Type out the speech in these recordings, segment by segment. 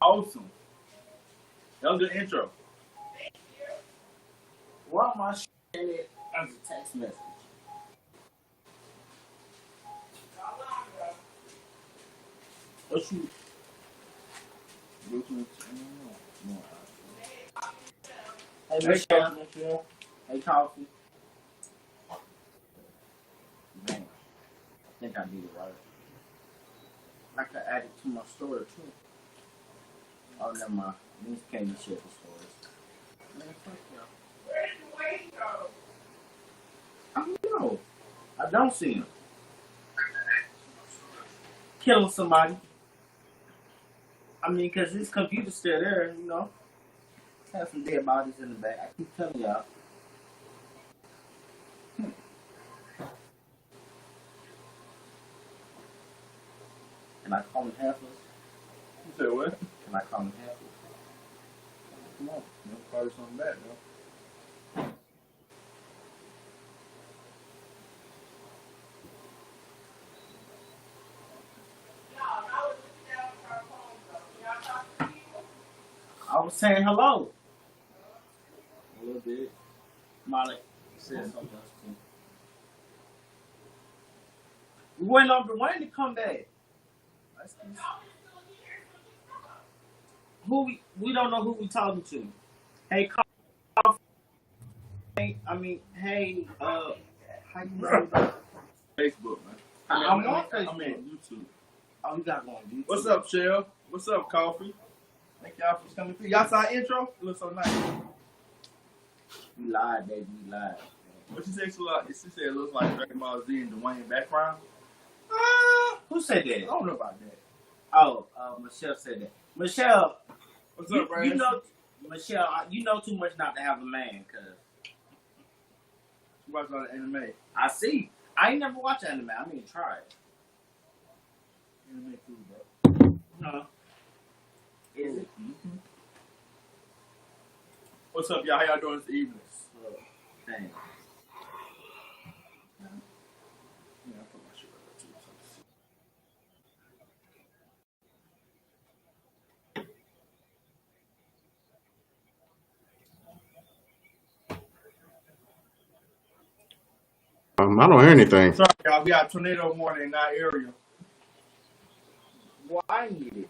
Awesome. That was a good intro. Why am I sharing it as a text message? What you? Hey, Hey, Michelle. Michelle. Hey, Coffee. Man, I think I need it right. I could add it to my story too. Oh, never mind. These can't be shared the stories. Man, fuck y'all. I don't know. I don't see him. Killing somebody. I mean, because his computer's still there, you know. Have some dead bodies in the back. I keep telling y'all. Can I call him Heifers? You said what? Can I call him Heifers? Come on. You probably something bad, though. I was saying hello. A little bit. Molly said something else too. We waiting on Dwayne to come back. We don't know who we talking to. Hey, hey, how you know? Facebook, man. I'm on Facebook. I'm on YouTube. Oh, you got to go on YouTube. What's up, Shell? What's up, Coffee? Thank y'all for coming through. Y'all saw our intro? It looks so nice. You lied, baby. You lied. What she said? She said it looks like Dragon Ball Z and Dwayne background. Who said that? I don't know about that. Oh, Michelle said that. Michelle, What's up, Brad? you know, Michelle, you know too much not to have a man, cause You watch a lot of anime. I see. I ain't never watched anime. I mean, try it. Anime cool, bro. No. Is it? Mm-hmm. What's up, y'all? How y'all doing this evening? Dang. Yeah, I put my shit right up too. I don't hear anything. Sorry, y'all. We got a tornado warning in our area. Well, I need it.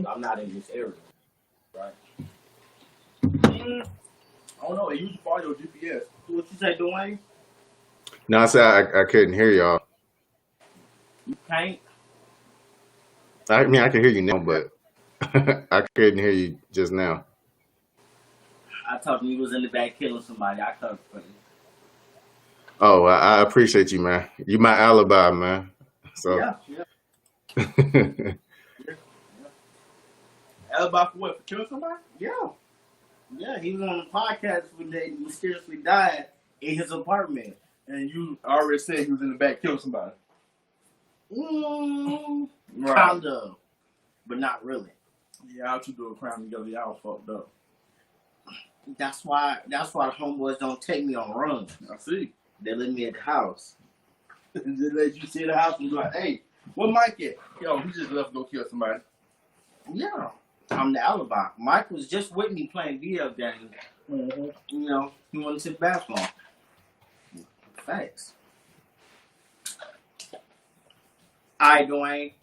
I'm not in this area, right? I don't know. They use follow your GPS. What you say, Dwayne? No, I said I couldn't hear y'all. You can't? I mean, I can hear you now, but I couldn't hear you just now. I told him he was in the back killing somebody. I covered for you. Oh, I appreciate you, man. You my alibi, man. So. Yeah. Alibi for what? For killing somebody? Yeah, he was on the podcast when they mysteriously died in his apartment. And you already said he was in the back killing somebody. Right. Kind of, but not really. Yeah, y'all two do a crime together. Y'all fucked up. That's why the homeboys don't take me on runs. I see. They leave me at the house. They let you see the house and be like, hey, where Mike at? Yo, he just left to go kill somebody. Yeah. I'm the alibi. Mike was just with me playing video games. Mm-hmm. You know, he wanted to sit basketball. Thanks. All right, Dwayne.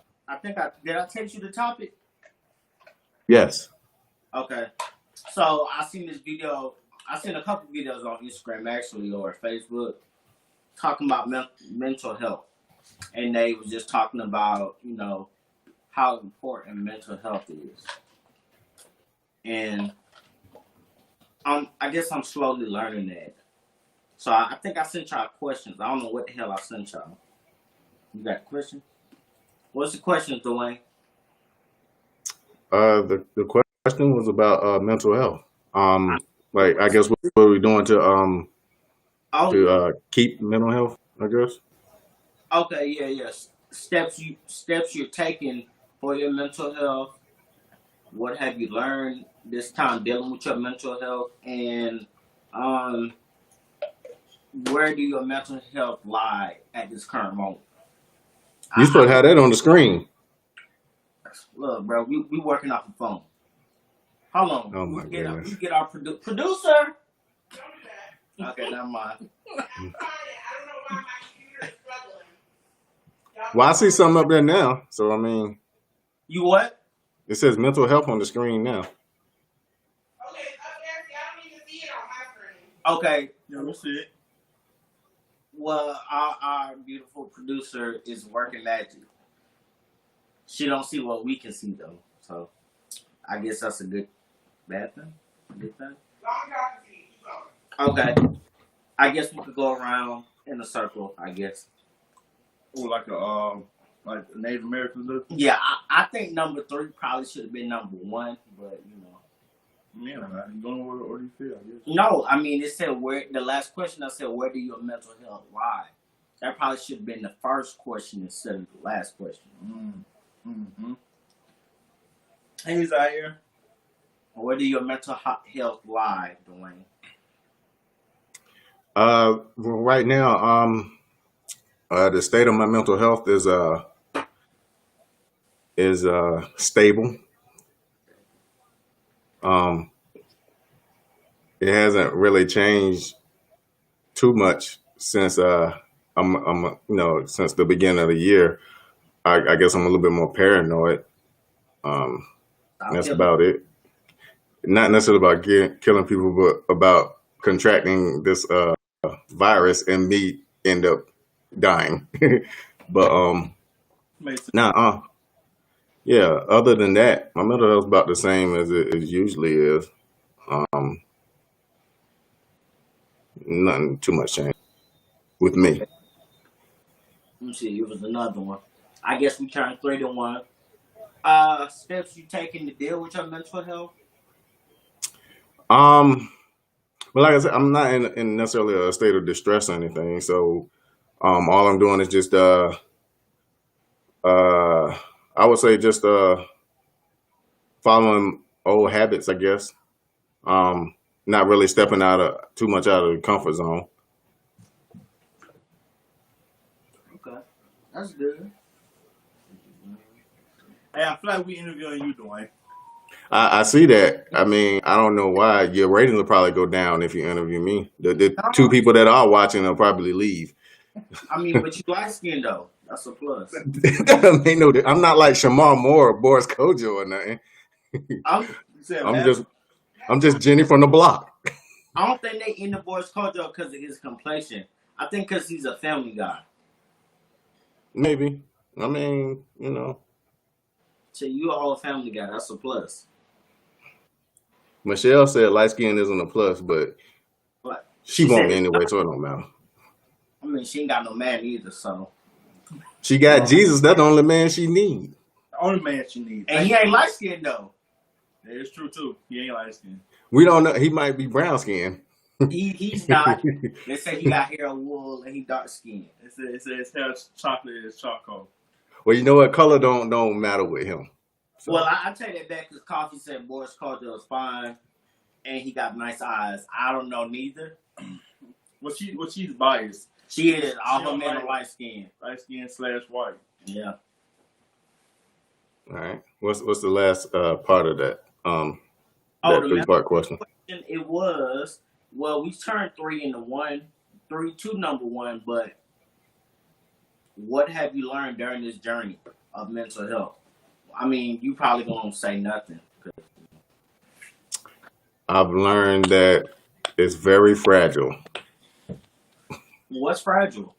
Did I text you the topic? Yes. Okay. So I seen this video I seen a couple videos on Instagram actually or Facebook talking about mental health, and they was just talking about how important mental health is, and I guess I'm slowly learning that. So I think I sent y'all questions. I don't know what the hell I sent y'all. You got a question? What's the question, Dwayne? The question was about mental health. Like I guess what are we doing to keep mental health? I guess. Okay, yeah. Steps you're taking for your mental health. What have you learned this time dealing with your mental health, and where do your mental health lie at this current moment? You supposed to have that on the screen. Look, bro, we working off the phone. Hold on. Oh my goodness. We get our producer. Okay, never mind. Well, I see something up there now. So I mean, You what? it says mental health on the screen now. Okay. Yeah, we'll see it. Well, our beautiful producer is working magic. She don't see what we can see though, so I guess that's a bad thing. A good thing. Okay. I guess we could go around in a circle. I guess. Oh, like Native Americans do. Yeah, I think number 3 probably should have been number 1, but Yeah, you going where do you feel? I guess. No, I mean it said where the last question. I said where do your mental health lie? That probably should have been the first question instead of the last question. Mm-hmm. Hey, Zaire. Where do your mental health lie, Dwayne? Well, right now, the state of my mental health is stable. It hasn't really changed too much since since the beginning of the year. I guess I'm a little bit more paranoid. That's about it. Not necessarily about killing people, but about contracting this virus and me end up dying. But yeah. Other than that, my mental health is about the same as it usually is. Nothing too much change with me. Let me see. It was another one. I guess we turned 3 to 1. Steps you taking to deal with your mental health? Well, like I said, I'm not in necessarily a state of distress or anything. So, all I'm doing is just, I would say just, following old habits, I guess. Not really stepping too much out of the comfort zone. Okay. That's good. Hey, I feel like we interviewing you, Dwayne. I see that. I mean, I don't know why. Your ratings will probably go down if you interview me. The 2 people that are watching will probably leave. I mean, but you light skinned though. That's a plus. I'm not like Shamar Moore or Boris Kojo or nothing. I'm just Jenny from the block. I don't think they in the Boris Kojo because of his complexion. I think because he's a family guy. Maybe. I mean, So you all a family guy. That's a plus. Michelle said light skin isn't a plus, but she won't anyway, so it don't matter. I mean, she ain't got no man either, so. She got Jesus. That's the only man she needs. The only man she needs. And he ain't light skinned though. Yeah, it's true too. He ain't light skinned. We don't know. He might be brown skinned. He's not. They say he got hair of wool and he dark skinned. It says his hair chocolate is charcoal. Well, you know what? Color don't matter with him. So. Well, I take that back because Coffee said Boris Kojo is fine and he got nice eyes. I don't know neither. Well, she's biased. She is. All her men are light skinned. Light skin / white. Yeah. All right. What's the last part of that? The 3-part question. It was, well, we turned 3 into 1, 3 to number 1, but what have you learned during this journey of mental health? I mean, you probably gonna say nothing. I've learned that is very fragile. What's fragile?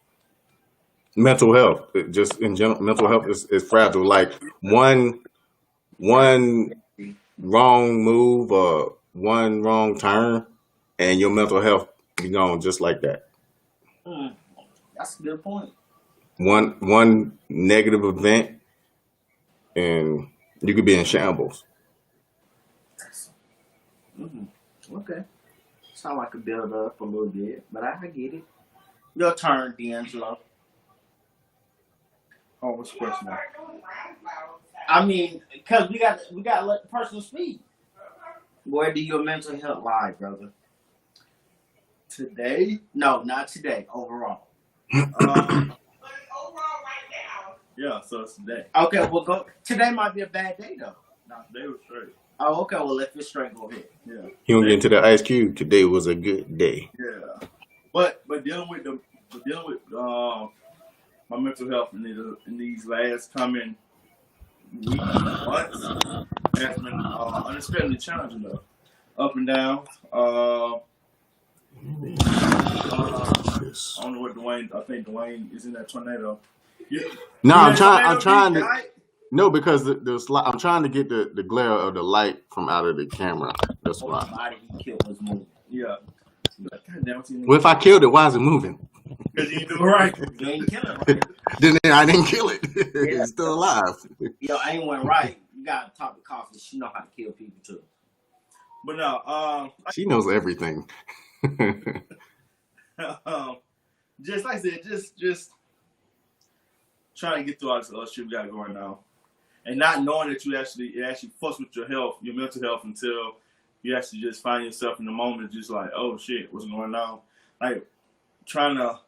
Mental health, just in general, mental health is fragile. Like one wrong move or one wrong turn, and your mental health be gone just like that. That's a good point. One negative event, and you could be in shambles. Okay. Sound like a build up a little bit, but I get it. Your turn, D'Angelo. Oh, what's the question now? I mean, because we got to let the person speak. Where do your mental health lie, brother? Today? No, not today. Overall. Yeah, so it's today. Okay, well, go. Today might be a bad day, though. No, today was straight. Oh, okay. Well, if it's straight, go ahead. Yeah. You don't get into the Ice Cube. Today was a good day. Yeah. But dealing with my mental health in these last coming weeks, months, has been unexpectedly challenging though. Up and down. I don't know what Dwayne. I think Dwayne is in that tornado. Yeah. No, I'm Tornado trying beat, to. right? No, because I'm trying to get the glare of the light from out of the camera. That's Or why. the body he killed was moving. Yeah. God damn it. Well, if I killed it, why is it moving? Because you do it right. You ain't killing right. Then I didn't kill it. It's still alive. Yo, ain't one right. You gotta talk to Coffee. She know how to kill people too. But no, She knows everything. just like I said, just trying to get through all this other shit we got going on, and not knowing that it actually fucks with your health, your mental health, until you actually just find yourself in the moment, just like, oh shit, what's going on? Like trying to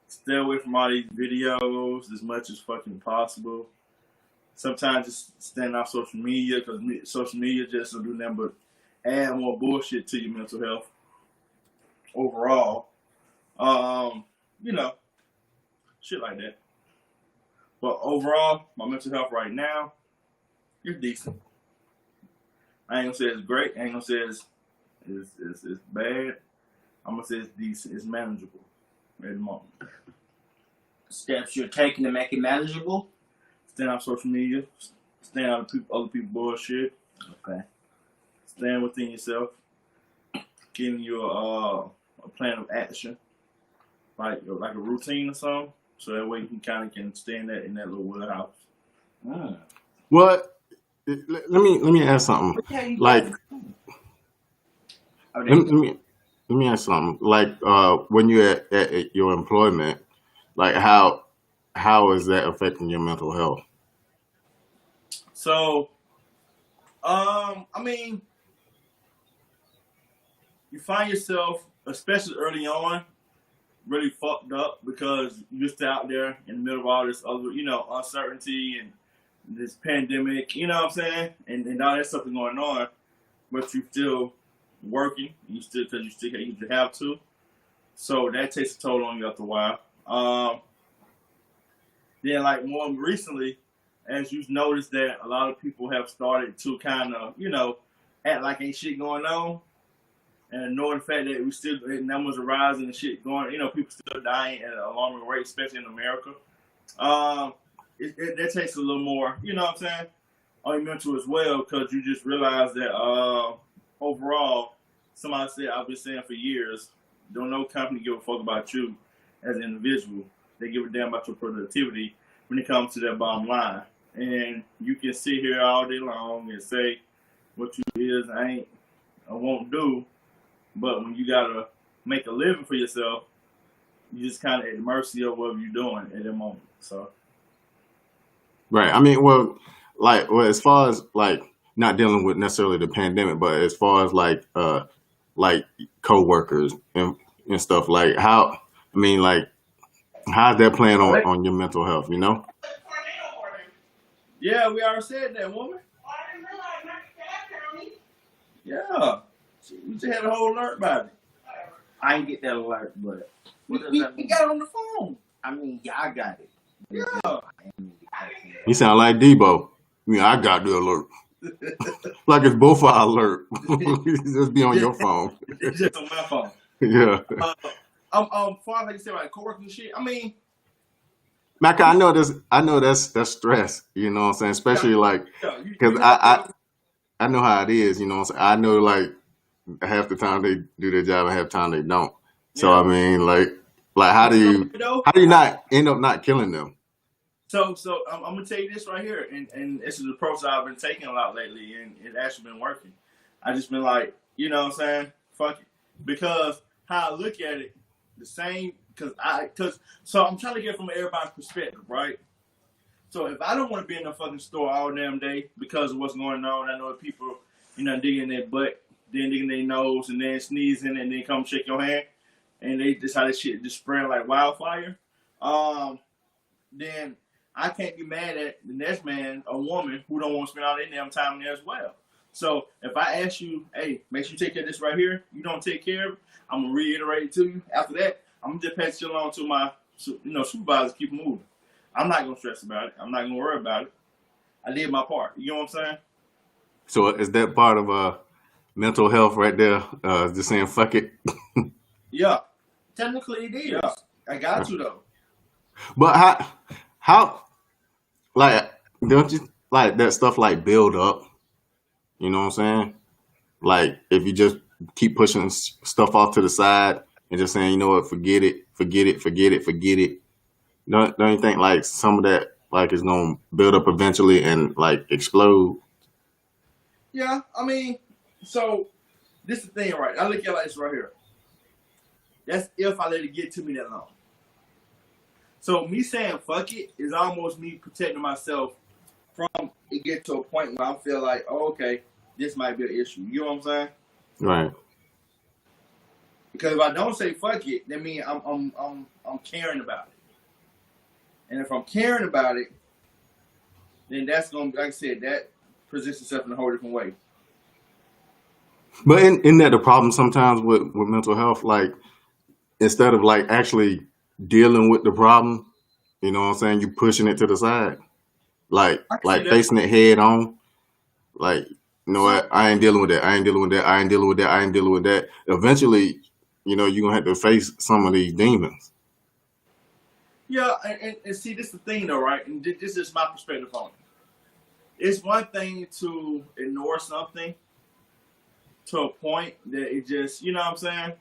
stay away from all these videos as much as fucking possible. Sometimes just staying off social media, because social media just will do nothing but add more bullshit to your mental health overall. You know, shit like that. But overall, my mental health right now is decent. I ain't gonna say it's great. I ain't gonna say it's bad. I'm gonna say it's decent. It's manageable at the moment. Steps you're taking to make it manageable? Staying off social media. Staying out of other people's bullshit. Okay. Staying within yourself. Getting you a plan of action, like a routine or something, so that way you can stay in that little warehouse. Well, let me ask something. Like, let me ask something. Like, when you're at your employment, like how is that affecting your mental health? So, I mean, you find yourself, especially early on, really fucked up because you're just out there in the middle of all this other, uncertainty and this pandemic, you know what I'm saying? And all that stuff is going on, but you're still working, because you still have to. So that takes a toll on you after a while. Then, like, more recently, as you've noticed that a lot of people have started to kind of, act like ain't shit going on, and knowing the fact that we still, numbers are rising and shit going, people still dying at an alarming rate, especially in America. That takes a little more, you know what I'm saying, on your mental as well, because you just realize that overall, somebody said, I've been saying for years, don't no company give a fuck about you as an individual. They give a damn about your productivity when it comes to that bottom line. And you can sit here all day long and say what you is, I won't do. But when you gotta make a living for yourself, you just kind of at the mercy of whatever you're doing at that moment. So, right. I mean, as far as like not dealing with necessarily the pandemic, but as far as like coworkers and stuff, like how's that playing on your mental health? Yeah, we already said that, woman. Yeah. We just had a whole alert about it. I didn't get that alert, but We got it on the phone. I mean, yeah, I got it. Yeah. You sound like Debo. I got the alert. Like it's both our alert. Just be on your phone. It's just on my phone. Yeah. Far like you said, like coworkers and shit. I mean, Mac, I know this. I know that's stress. You know what I'm saying? Especially like, yeah, because I know how it is. You know what I'm saying? I know like half the time they do their job and half the time they don't. So I mean, like how do you not end up not killing them? So I'm gonna tell you this right here, and this is the approach I've been taking a lot lately, and it actually been working. I just been like, you know what I'm saying? Fuck it, because how I look at it, the same. So I'm trying to get from everybody's perspective, right? So if I don't want to be in the fucking store all damn day because of what's going on, I know people, digging their butt, then digging their nose, and then sneezing, and then come shake your hand, and they just how this shit just spread like wildfire. Then I can't be mad at the next man or woman who don't want to spend all their damn time there as well. So if I ask you, hey, make sure you take care of this right here, you don't take care of it, I'm gonna reiterate it to you. After that, I'm gonna just pass it along to my supervisor, keep moving. I'm not gonna stress about it. I'm not gonna worry about it. I did my part. You know what I'm saying? So is that part of mental health right there? Just saying fuck it. Yeah. Technically, it is. Yeah. I got to though. But how like don't you like that stuff like build up? You know what I'm saying? Like if you just keep pushing stuff off to the side and just saying, you know what, forget it. Don't you think like some of that like is gonna build up eventually and like explode? Yeah, I mean, so this is the thing, right? I look at it like this right here. That's if I let it get to me that long. So me saying fuck it is almost me protecting myself from it get to a point where I feel like, oh, okay, this might be an issue. You know what I'm saying? Right. Because if I don't say fuck it, that means I'm caring about it. And if I'm caring about it, then that's gonna, like I said, that presents itself in a whole different way. But isn't that the problem sometimes with mental health? Like instead of like actually dealing with the problem, you know what I'm saying, you pushing it to the side. Like facing it head on. Like, you know what, I ain't dealing with that. Eventually, you're gonna have to face some of these demons. Yeah, and see, this is the thing though, right? And this is my perspective on it. It's one thing to ignore something to a point that it just, you know what I'm saying?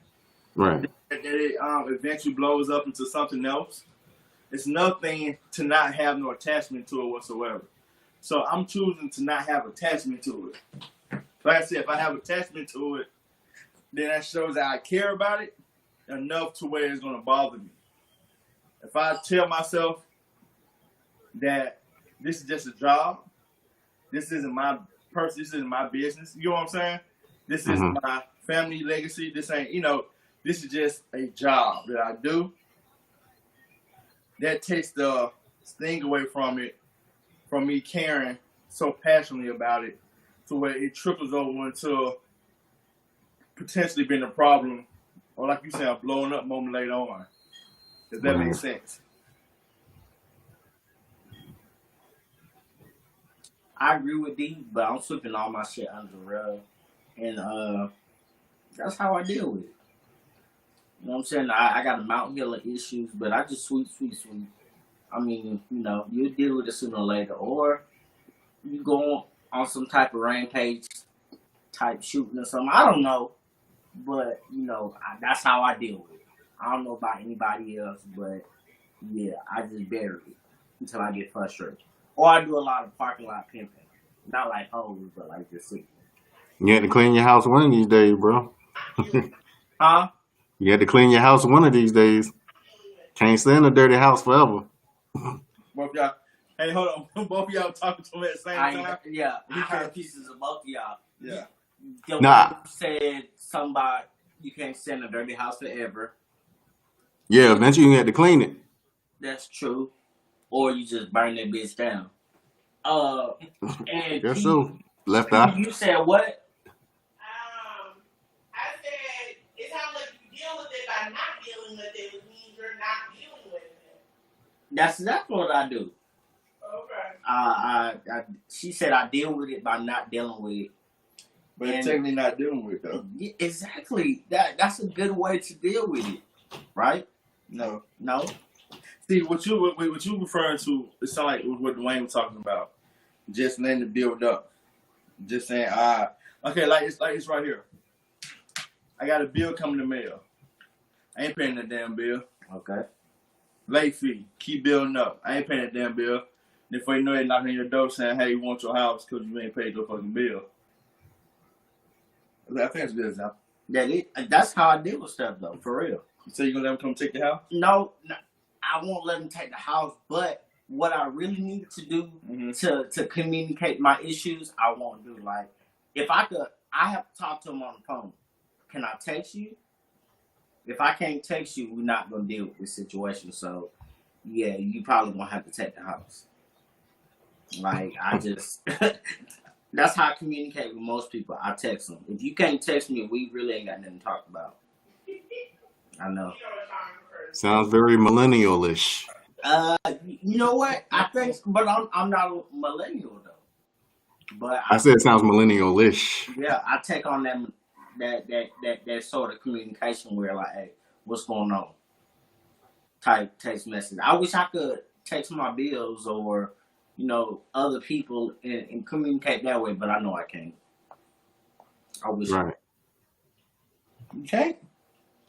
Right. That it eventually blows up into something else. It's nothing to not have no attachment to it whatsoever. So I'm choosing to not have attachment to it. Like I said, if I have attachment to it, then that shows that I care about it enough to where it's going to bother me. If I tell myself that this is just a job, this isn't my person, this isn't my business, you know what I'm saying? This is my family legacy. This ain't, this is just a job that I do. That takes the sting away from it, from me caring so passionately about it, to where it trickles over into potentially being a problem, or like you said, a blowing up moment later on. If that makes sense. I agree with D, but I'm sweeping all my shit under the rug. And that's how I deal with it. You know what I'm saying? I got a mountain hill of issues, but I just sweep. I mean, you deal with it sooner or later. Or you go on some type of rampage type shooting or something. I don't know. But, that's how I deal with it. I don't know about anybody else, but yeah, I just bury it until I get frustrated. Or I do a lot of parking lot pimping. Not like hoes, but like just sitting. You had to clean your house one of these days, bro. Huh? You had to clean your house one of these days. Can't stay in a dirty house forever. Both y'all, hey, hold on. Both of y'all talking to me at the same time? Yeah, I heard pieces of both of y'all. Yeah. The one said something about you can't stay in a dirty house forever. Yeah, eventually you had to clean it. That's true. Or you just burn that bitch down. And Guess so. Left out. You said what? I said it's how much you deal with it by not dealing with it, which means you're not dealing with it. That's what I do. Okay. She said I deal with it by not dealing with it. But And- technically not doing it though. Yeah, exactly. That's a good way to deal with it, right? No. No. See what you referring to, it sounds like what Dwayne was talking about. Just letting it build up. Just saying, okay, like it's right here. I got a bill coming in the mail. I ain't paying that damn bill. Okay. Late fee. Keep building up. I ain't paying that damn bill. And before you know it, knocking on your door saying, hey, you want your house because you ain't paid your fucking bill. I think it's a good example. That's how I deal with stuff though, for real. So you gonna let them come take the house? No, I won't let them take the house, but what I really need to do to communicate my issues, I won't do. Like, if I could, I have to talk to them on the phone. Can I text you? If I can't text you, we're not going to deal with this situation. So, yeah, you probably won't have to take the house. Like, I just, that's how I communicate with most people. I text them. If you can't text me, we really ain't got nothing to talk about. I know. Sounds very millennial-ish. You know what? I think, but I'm not a millennial though. But I said it sounds millennial-ish. yeah, I take on that sort of communication where like, hey, what's going on? Type text message. I wish I could text my bills or other people and communicate that way, but I know I can't. I wish. Right. You can't?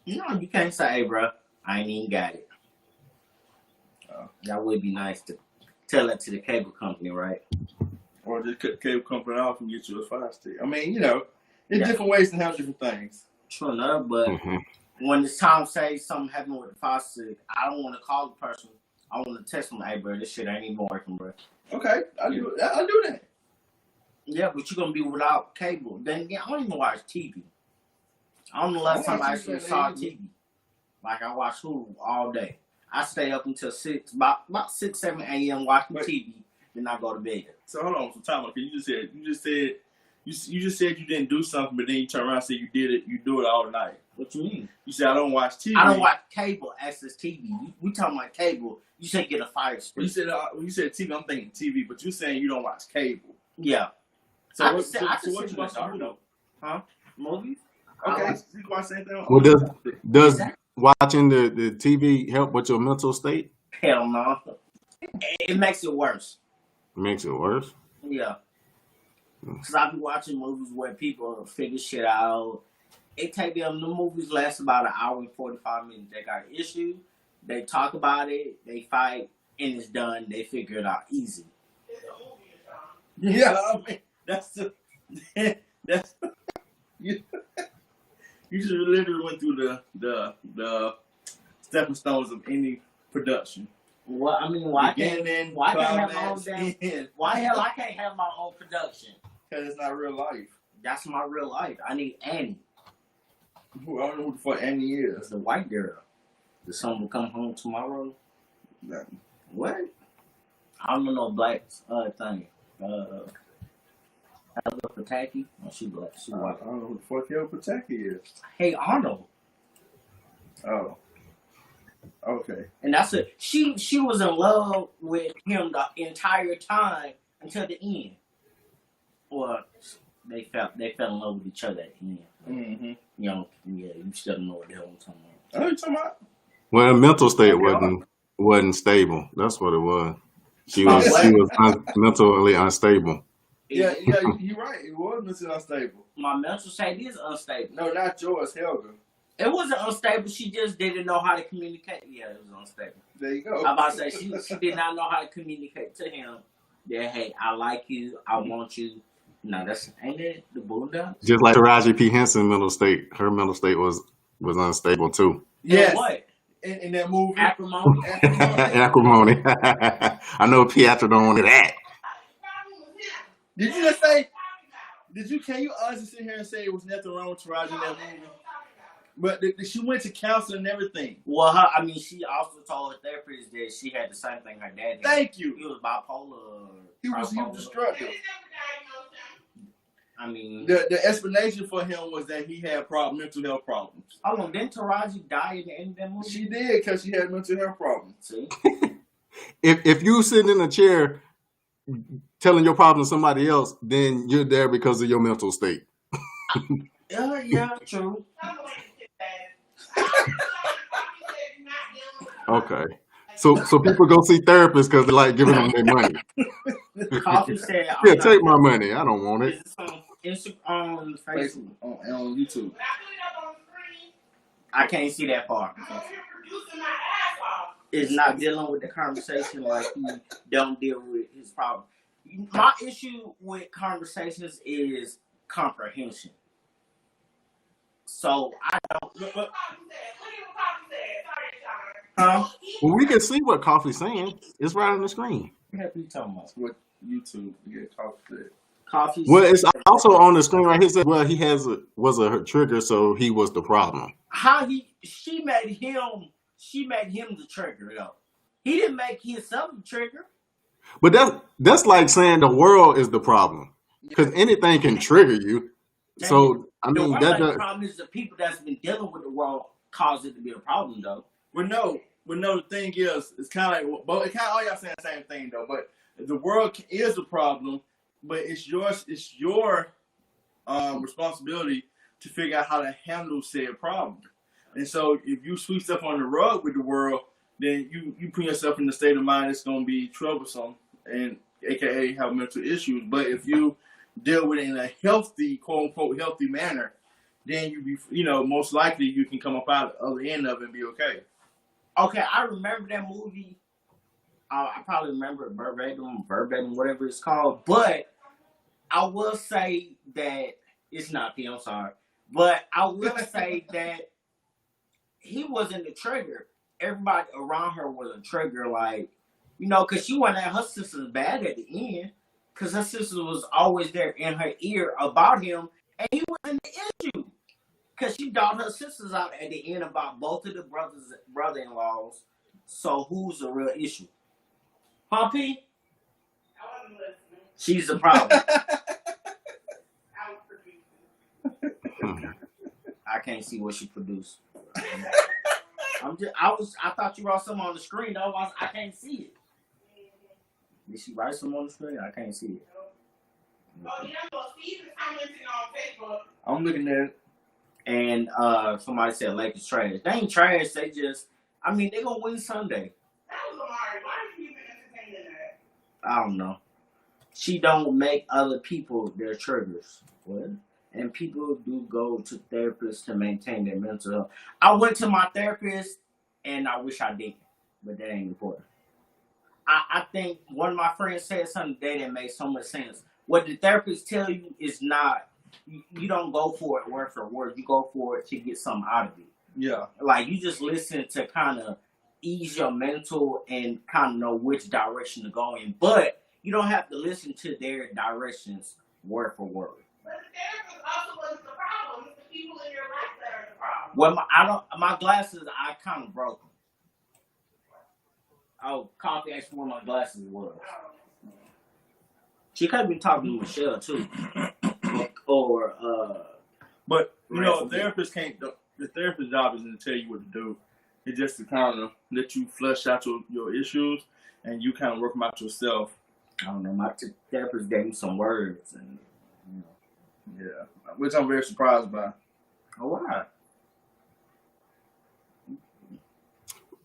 No, you can't say, hey, bro, I ain't even got it. That would be nice to tell that to the cable company, right? Or just cut the cable company off and get you a fire stick. I mean, there's different ways to handle different things. True enough, but when it's time to say something happened with the fire stick, I don't want to call the person. I want to text them, hey, bro, this shit ain't even working, bro. Okay, I'll do that. Yeah, but you're going to be without cable. Then again, I don't even watch TV. I don't know the last time I actually saw TV. Like, I watch Hulu all day. I stay up until about 6, 7 a.m. watching TV, then I go to bed. So hold on, some time. Okay, you just said you didn't do something, but then you turn around and say you did it. You do it all night. What you mean? You said I don't watch TV. I don't watch cable, access TV. We talking about cable. You said get a fire stick. When you said TV, I'm thinking TV, but you're saying you don't watch cable. Yeah. So I what just you sit watch and Hulu? Huh? Movies? Okay, you watch the same thing. Well, does watching the TV help with your mental state? Hell no. It makes it worse. Makes it worse? Yeah. Because I be watching movies where people figure shit out. It take them, the movies last about an hour and 45 minutes. They got an issue, they talk about it, they fight, and it's done. They figure it out easy. Yeah, I mean, that's you just literally went through the stepping stones of any production. Well, I mean, why can't Beginning, why can't I have my climax, own damn? end. Why hell I can't have my own production? Because it's not real life. That's my real life. I need Annie. I don't know who the fuck Annie is. That's the white girl. The son will come home tomorrow. What? I don't know no black thing. Ella Pataki? Oh, she black. She I white. don't know who the fuck El Pataki is. Hey Arnold. Oh. Okay. And that's it. She was in love with him the entire time until the end. Well, they fell in love with each other at the end. Mm-hmm. You still don't know what the hell I'm talking about. I know what you're talking about. Well, her mental state wasn't stable. That's what it was. She was mentally unstable. Yeah, you're right. It was mentally unstable. My mental state is unstable. No, not yours, Helga. It wasn't unstable. She just didn't know how to communicate. Yeah, it was unstable. There you go. I'm about to say she did not know how to communicate to him that, hey, I like you, I want you. No, ain't it the Boondocks? Just like Taraji P. Henson mental state, her mental state was unstable too. Yes. What? In that movie. Acrimony. Acrimony. I know Pietro don't want that. Did you just say? Can you honestly sit here and say it was nothing wrong with Taraji in that movie? But she went to counseling and everything. Well, she also told her therapist that she had the same thing her dad did. Thank you. He was bipolar. He was destructive. I mean, the explanation for him was that he had mental health problems. Oh, well, didn't Taraji die in the end of that movie? She did because she had mental health problems. See? If you sitting in a chair, telling your problem to somebody else, then you're there because of your mental state. Yeah, true. Okay. So people go see therapists because they like giving them their money. Coffee said, Yeah, take my money. I don't want it. Is this on Instagram, on Facebook, on YouTube. I can't see that part. Is not dealing with the conversation like he don't deal with his problem. My issue with conversations is comprehension. So I don't. Huh? Well, we can see what Coffee's saying. It's right on the screen. What you talking about? What YouTube to get Coffee? Coffee. Well, it's also on the screen right here. Well, he was a trigger, so he was the problem. How she made him the trigger though. He didn't make himself the trigger. But that's like saying the world is the problem, because anything can trigger you. So I mean, the problem is the people that's been dealing with the world cause it to be a problem though. Well, no. The thing is, it's kind of like, but it kind of all y'all saying the same thing though. But the world is a problem, but it's your responsibility to figure out how to handle said problem. And so, if you sweep stuff on the rug with the world, then you put yourself in the state of mind that's going to be troublesome, and AKA have mental issues. But if you deal with it in a healthy, quote unquote, healthy manner, then most likely you can come up out the other end of it and be okay. Okay, I remember that movie. I probably remember it verbatim, whatever it's called. But I will say that it's not the. I'm sorry, but I will say that he wasn't the trigger. Everybody around her was a trigger, like, because she wasn't at her sister's bad at the end, because her sister was always there in her ear about him, and he wasn't the issue, because she dogged her sisters out at the end about both of the brother-in-laws. So who's the real issue? Huh, P? I wasn't listening. She's the problem. I was producing. I can't see what she produced. I thought you wrote something on the screen, though. I can't see it. Did she write something on the screen? I can't see it. Oh, yeah, well, Steve is commenting on Facebook. I'm looking at it. And somebody said Lakers trash. They ain't trash. They just, they gonna win Sunday. That was Amari. Why are you even entertaining that? I don't know. She don't make other people their triggers. What? And people do go to therapists to maintain their mental health. I went to my therapist, and I wish I didn't, but that ain't important. I think one of my friends said something today that made so much sense. What the therapist tell you is not, you don't go for it word for word. You go for it to get something out of it. Yeah. Like, you just listen to kind of ease your mental and kind of know which direction to go in. But you don't have to listen to their directions word for word. But the therapist also wasn't the problem. It's the people in your life that are the problem. Well, my glasses, I kind of broke them. Oh, Coffee asked where my glasses was. She could have been talking to Michelle too, But a therapist can't. The therapist's job isn't to tell you what to do. It's just to kind of let you flush out your issues, and you kind of work them out yourself. I don't know. My therapist gave me some words, and yeah, which I'm very surprised by. Oh, why?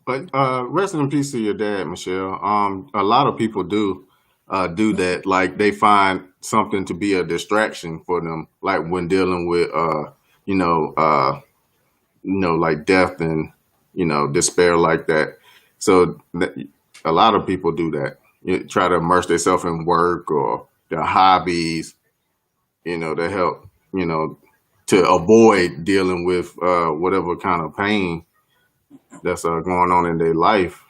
But rest in peace to your dad, Michelle. A lot of people do that. Like, they find something to be a distraction for them, like when dealing with like death and despair like that. So a lot of people do that. You try to immerse themselves in work or their hobbies, to help, to avoid dealing with whatever kind of pain that's going on in their life.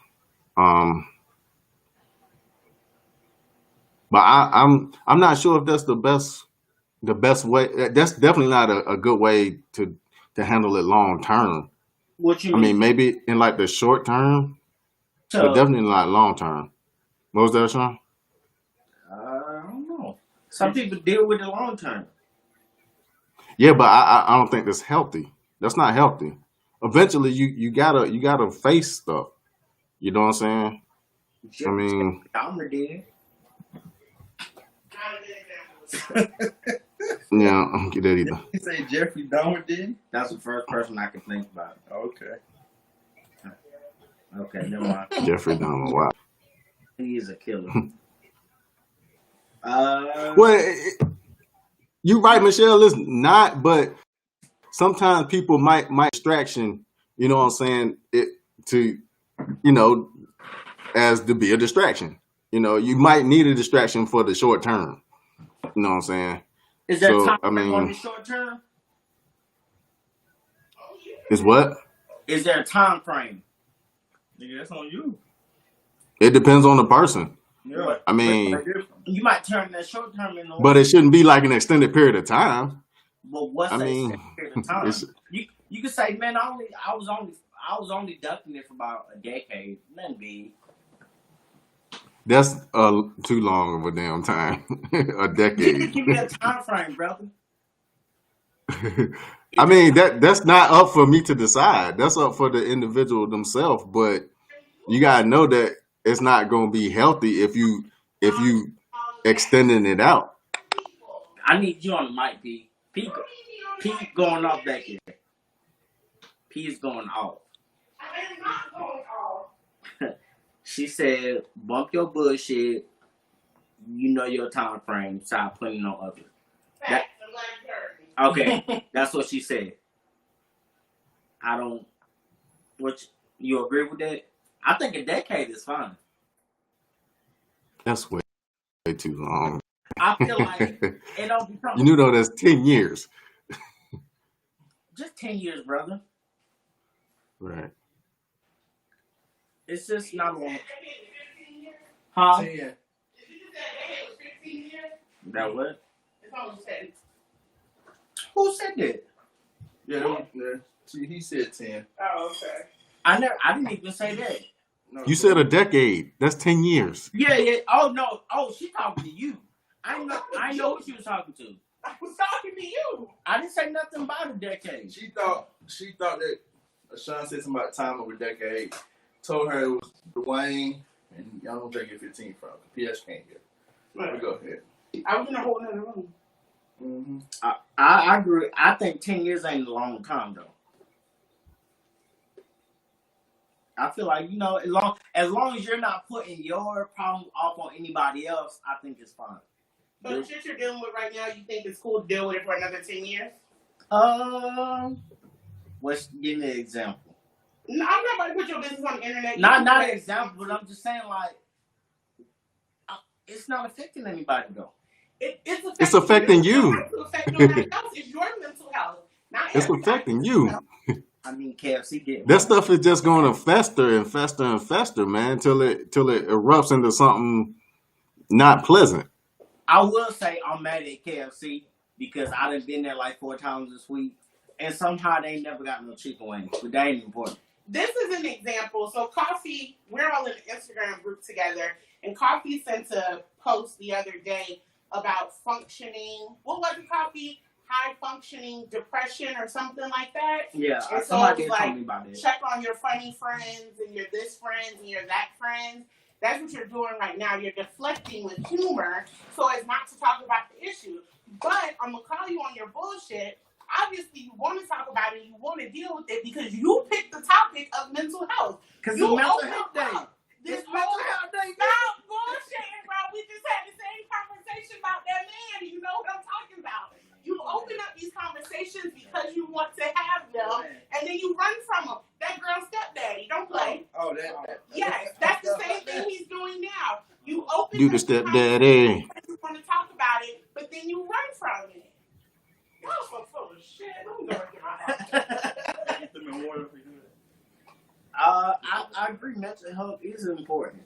But I'm not sure if that's the best way. That's definitely not a good way to handle it long term. What you mean? I mean, maybe in like the short term, but definitely not long term. What was that, Sean? I don't know. Some people deal with it long term. Yeah, but I don't think that's healthy. That's not healthy. Eventually, you gotta face stuff. You know what I'm saying? Dahmer did. Yeah, I don't get that either. You say Jeffrey Dahmer did? That's the first person I can think about. Okay. Okay, never mind. Jeffrey Dahmer. Wow. He is a killer. Well, you right, Michelle. It's not, but sometimes people might distraction. You know what I'm saying? It to, you know, as to be a distraction. You know, you might need a distraction for the short term. You know what I'm saying? Is there So, time I frame on mean, the short term? it's what? Is there a time frame? Nigga, that's on you. It depends on the person. Yeah. I mean, You might turn that short term into. but it shouldn't be like an extended period of time. But what's I that mean, period of time? it's, You could say, man, I was only ducking it for about a decade. Nothing big. that's too long of a damn time. A You can decade. give me a time frame, brother. I mean, that's not up for me to decide. That's up for the individual themselves. But you gotta know that it's not gonna be healthy if you extending it out. I need you on the mic, P. P going off back here. P is going off. I am not going off. She said, bump your bullshit. You know your time frame. Stop putting on others. Facts and like dirty. Okay, that's what she said. I don't. You agree with that? I think a decade is fine. That's way too long. I feel like it don't become You know that's 10 years. just 10 years, brother. Right. It's just not long. That kid was 15 years. Huh? 10. Did you say that kid was 15 years? That what? It's only 10. Who said that? Yeah, see, he said 10. Oh, okay. I didn't even say that. No, You said a decade. That's 10 years. Yeah. Oh no. Oh, she talking to you. I know who she was talking to. I was talking to you. I didn't say nothing about a decade. She thought that Sean said something about time of a decade. Told her it was Dwayne, and y'all don't take your 15 from. PS can't get. Right. Go ahead. I was in a whole other room. Mm-hmm. I agree. I think 10 years ain't a long time though. I feel like, you know, as long as you're not putting your problem off on anybody else, I think it's fine. So the shit you're dealing with right now, you think it's cool to deal with it for another 10 years? Give me an example. No, I'm not about to put your business on the internet. Not an example, but I'm just saying, like, it's not affecting anybody though. It's affecting you. It's affecting nobody else. It's your mental health. Not It's everybody's affecting mental you. health. I mean, KFC getting That stuff is just going to fester and fester and fester, man, till it erupts into something not pleasant. I will say I'm mad at KFC because I done been there like 4 times this week, and somehow they never got no chicken wings, but that ain't important. This is an example. So Coffee, we're all in an Instagram group together, and Coffee sent a post the other day about functioning. What was it, Coffee? High functioning depression or something like that. Yeah, And so somebody it's did tell like, me about it. check on your funny friends and your this friends and your that friends. That's what you're doing right now. You're deflecting with humor so as not to talk about the issue. But I'm going to call you on your bullshit. Obviously, you want to talk about it. You want to deal with it because you picked the topic of mental health. Because You it's mental open health up day. this It's mental whole- health day. Stop bullshitting, bro. We just had the same conversation about that man. You know what I'm talking about. You open up these conversations because you want to have them, and then you run from them. That girl's stepdaddy. Don't play. Oh, that. Yes, that's the same thing he's doing now. You open You up the the stepdaddy. conversation, you want to talk about it, but then you run from it. Y'all so full of shit. Let me go and get my house. Get them in water for you. I agree. Mental health is important,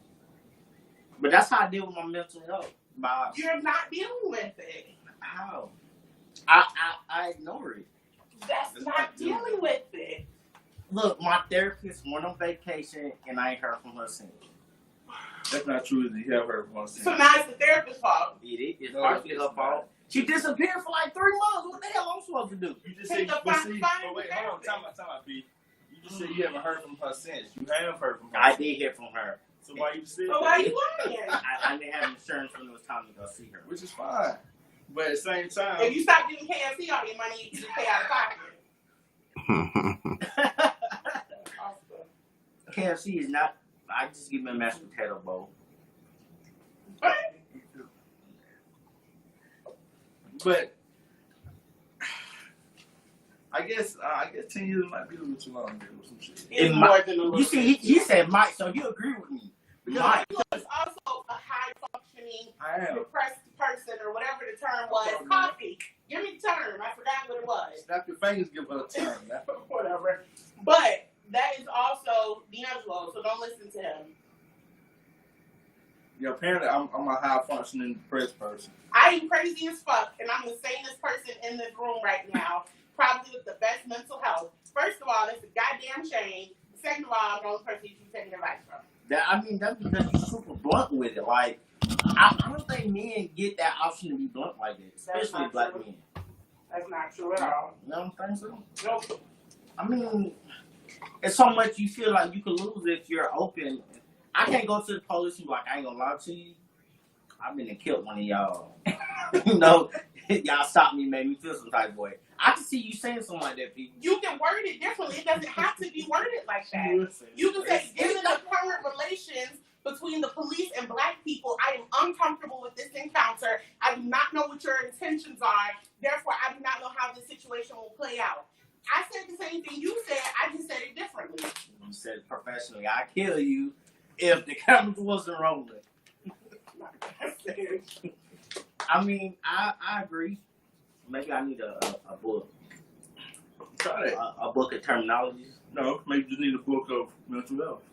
but that's how I deal with my mental health. By You're not dealing with it. how I ignore it. That's not dealing with it. Look, my therapist went on vacation, and I ain't heard from her since. That's not true. You have heard from us. So now it's the therapist's fault. It's No, partially it's her not. fault. She disappeared for like 3 months. What the hell I'm supposed to do? You just said, Pick but up see, find wait, the hold on, time out, B. You just said you haven't heard from her since. You have heard from her. I did hear from her. So why you said So that? why you lying? I didn't have insurance when it was time to go see her. Which is fine. But at the same If time, you stop giving KFC all your money, you can just pay out of pocket. KFC is not. I just give me a mashed potato bowl. but I guess 10 years might be a little too long there with some shit. It's It more might- than a little You see, he said Mike, so you agree with me. Mike. It's also a high functioning, I am. depressed person, or whatever the term was. Coffee. Give me the term. I forgot what it was. Snap your fingers, give her a turn. Whatever. But that is also D'Angelo, so don't listen to him. Yeah, apparently I'm a high functioning depressed person. I am crazy as fuck, and I'm the sanest person in this room right now, probably with the best mental health. First of all, that's a goddamn shame. Second of all, I'm the only person you should be taking advice from. That's because you're super blunt with it. Like, I don't think men get that option to be blunt like that, especially not black true. men. That's not true at all. You don't think so? Nope. I mean, it's so much you feel like you could lose if you're open. I can't go to the police and be like, I ain't gonna lie to you. I've been and killed one of y'all. You know, y'all stopped me, made me feel some type of way. I can see you saying something like that, people. You can word it differently. It doesn't have to be worded like that. You can say, given the current relations between the police and black people, I am uncomfortable with this encounter. I do not know what your intentions are. Therefore, I do not know how this situation will play out. I said the same thing you said. I just said it differently. You said professionally, I kill you if the cameras wasn't rolling. I mean, I agree. Maybe I need a book. Try that. A book of terminology. No, maybe you just need a book of mental health.